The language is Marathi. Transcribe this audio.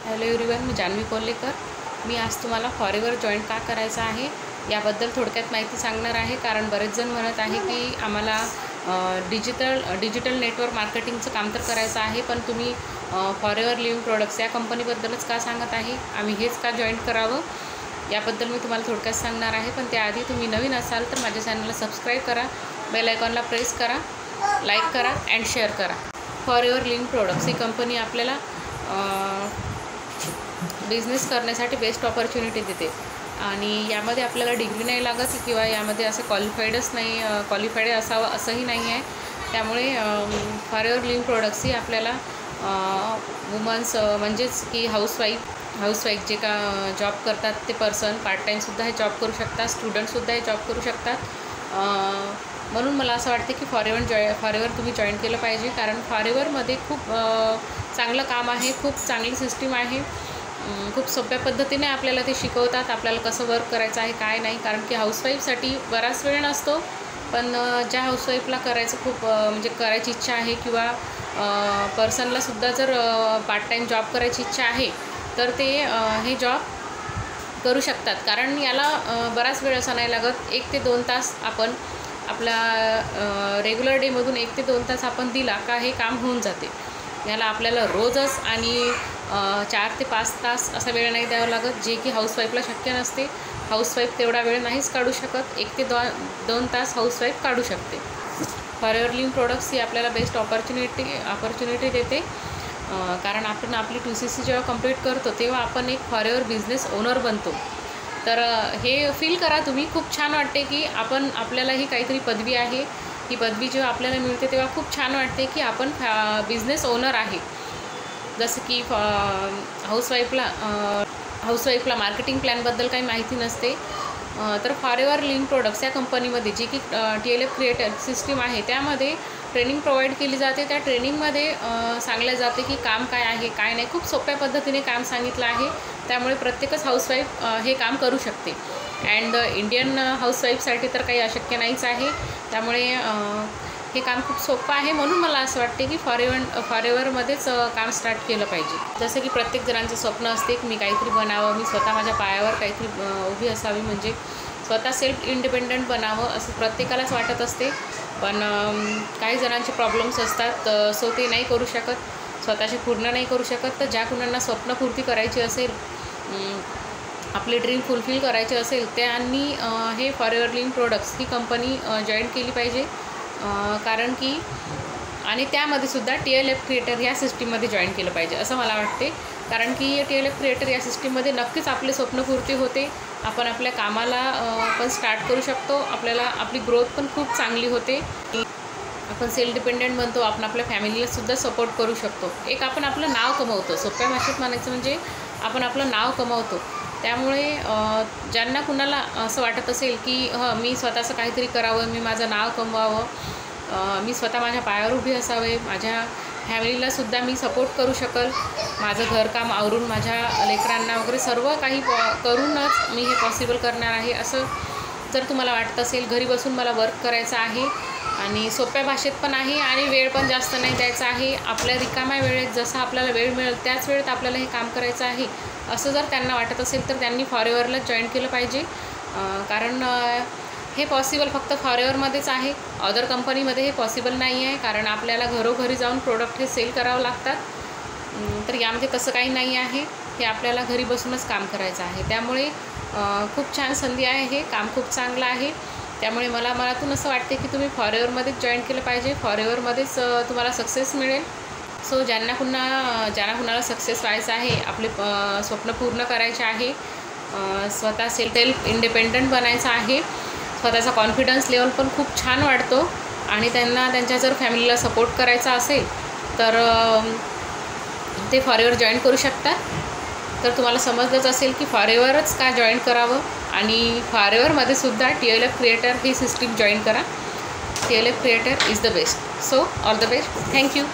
हॅलो एव्हरीवन, मी जान्हवी कोल्हेकर। मी आज तुम्हाला फॉरेवर जॉईन का करायचं आहे याबद्दल थोडक्यात माहिती सांगणार आहे। कारण बरेच जण म्हणत आहे की आम्हाला डिजिटल नेटवर्क मार्केटिंगचं काम तर करायचं आहे, पण तुम्ही फॉरेवर लिव्हिंग प्रोडक्ट्स या कंपनीबद्दलच का सांगत आहे, आम्ही हेच का जॉईन करावं याबद्दल मी तुम्हाला थोडक्यात सांगणार आहे। पण त्याआधी तुम्ही नवीन असाल तर माझ्या चॅनलला सबस्क्राईब करा, बेल आयकॉनला प्रेस करा, लाईक करा अँड शेअर करा। फॉरेवर लिव्हिंग प्रोडक्ट्स ही कंपनी आपल्याला बिझनेस करण्यासाठी बेस्ट ऑपॉर्च्युनिटी देते आणि यामध्ये आपल्याला डिग्री नाही लागत किंवा यामध्ये असं क्वालिफाईड असावं असंही नाही आहे। त्यामुळे फॉरेवर लिव्हिंग प्रोडक्ट्स ही आपल्याला वुमन्स म्हणजेच की हाऊसवाईफ जे का जॉब करतात ते पर्सन पार्ट टाईमसुद्धा हे जॉब करू शकतात, स्टुडंटसुद्धा हे जॉब करू शकतात। म्हणून मला असं वाटते की फॉरेवर तुम्ही जॉईन केलं पाहिजे, कारण फॉरेवरमध्ये खूप चांगलं काम आहे, खूप चांगली सिस्टीम आहे, खूप सोप्या पद्धतीने आपल्याला ते शिकवतात, आपल्याला कसं वर्क करायचं आहे काय नाही। कारण की हाऊसवाईफसाठी बराच वेळ नसतो, पण ज्या हाऊसवाईफला करायचं खूप म्हणजे करायची इच्छा आहे किंवा पर्सनलासुद्धा जर पार्ट टाईम जॉब करायची इच्छा आहे तर ते हे जॉब करू शकतात। कारण याला बराच वेळ असा नाही लागत, 1 ते 2 तास आपण आपला रेग्युलर डेमधून 1 ते 2 तास आपण दिला का हे काम होऊन जाते। याला आपल्याला रोजच आणि 4 ते 5 तास असा वेळ नाही द्यावा लागत, जे की हाऊसवाईफला शक्य नसते। हाऊसवाईफ तेवढा वेळ नाहीच काढू शकत, 1 ते 2 तास हाऊसवाईफ काढू शकते। फॉरेवर लिव्हिंग प्रोडक्ट्स ही आपल्याला बेस्ट ऑपॉर्च्युनिटी देते, कारण आपण आपली 2CC जेव्हा कंप्लीट करतो तेव्हा आपण एक फॉरेवर बिझनेस ओनर बनतो। तर हे फील करा तुम्ही, खूप छान वाटते की आपल्याला ही काहीतरी पदवी आहे। ही पदवी जेव्हा आपल्याला मिळते तेव्हा खूप छान वाटते की आपण बिझनेस ओनर आहे। जसं की हाऊसवाईफला मार्केटिंग प्लॅनबद्दल काही माहिती नसते, तर फॉरेवर लिव्हिंग प्रोडक्ट्स या कंपनीमध्ये जी की TLF क्रिएटर सिस्टीम आहे त्यामध्ये ट्रेनिंग प्रोव्हाइड केली जाते। त्या ट्रेनिंगमध्ये सांगले जाते की काम काय आहे काय नाही, खूप सोप्या पद्धतीने काम सांगितलं आहे। त्यामुळे प्रत्येकच हाऊसवाईफ हे काम करू शकते अँड इंडियन हाऊसवाईफसाठी तर काही अशक्य नाहीच आहे। त्यामुळे हे काम खूप सोपं आहे, म्हणून मला असं वाटते की फॉरेवरमध्येच काम स्टार्ट केलं पाहिजे। जसं की प्रत्येक जणांचं स्वप्न असते की मी काहीतरी बनावं, मी स्वतः माझ्या पायावर काहीतरी उभी असावी, म्हणजे स्वतः सेल्फ इंडिपेंडंट बनावं असं प्रत्येकालाच वाटत असते। पण काही जणांचे प्रॉब्लेम्स असतात, सो ते नाही करू शकत, स्वतःचे पूर्ण नाही करू शकत। तर ज्या कुणांना स्वप्नपूर्ती करायची असेल, आपले ड्रीम फुलफिल करायचे असेल, त्यांनी हे फॉरेवर लिव्हिंग प्रोडक्ट्स ही कंपनी जॉईन केली पाहिजे। कारण की आणि त्यामध्ये सुद्धा TLF क्रिएटर या सिस्टीममध्ये जॉईन केलं पाहिजे असं मला वाटते। कारण की TLF क्रिएटर या सिस्टीममध्ये नक्कीच आपले स्वप्नपूर्ती होते, आपण आपल्या कामाला पण स्टार्ट करू शकतो, आपली ग्रोथ पण खूप चांगली होते, आपण सेल्फ डिपेंडंट बनतो, आपण आपल्या फॅमिलीलासुद्धा सपोर्ट करू शकतो, एक आपण आपलं नाव कमवतो, सोप्या भाषेत म्हणायचं म्हणजे आपण आपलं नाव कमवतो। त्यामुळे ज्यांना कुणाला असं वाटत असेल की मी स्वतःचं काहीतरी करावं, मी माझं नाव कमवावं, मी स्वतः माझ्या पायावर उभी असावे, माझ्या फॅमिलीलासुद्धा मी सपोर्ट करू शकल, माझं घरकाम आवरून माझ्या लेकरांना वगैरे सर्व काही करूनच मी हे पॉसिबल करणार आहे, असं जर तुम्हाला वाटत असेल, घरी बसून मला वर्क करायचं आहे आणि सोप्या भाषेत पण आहे आणि वेळ पण जास्त नाही द्यायचा आहे, आपल्या रिकाम्या वेळेत जसं आपल्याला वेळ मिळेल त्याच वेळेत आपल्याला हे काम करायचं आहे, असं जर त्यांना वाटत असेल तर त्यांनी फॉरेवरला जॉईन केलं पाहिजे। कारण हे पॉसिबल फक्त फॉरेवरमध्येच आहे, अदर कंपनीमध्ये हे पॉसिबल नाही आहे, कारण आपल्याला घरोघरी जाऊन प्रोडक्ट हे सेल करावं लागतात। तर यामध्ये तसं काही नाही आहे, हे आपल्याला घरी बसूनच काम करायचं आहे। त्यामुळे खूप छान संधी आहे, हे काम खूप चांगलं आहे। त्यामुळे मनातून असं वाटते की तुम्ही फॉरेवरमध्येच जॉईन केलं पाहिजे, फॉरेवरमध्येच तुम्हाला सक्सेस मिळेल। सो ज्यांना कुणाला सक्सेस व्हायचं आहे, आपले स्वप्न पूर्ण करायचे आहे, स्वतः सेल्फ इंडिपेंडंट बनायचं आहे, स्वतःचा कॉन्फिडन्स लेवल पण खूप छान वाढतो आणि त्यांना त्यांच्या जर फॅमिलीला सपोर्ट करायचा असेल तर ते फॉरेवर जॉईन करू शकतात। तर तुम्हाला समजलंच असेल की फॉरेवरच का जॉईन करावं आणि फॉरेवरमध्ये सुद्धा TLF क्रिएटर ही सिस्टीम जॉईन करा। TLF creator is the best. So all the best, thank you.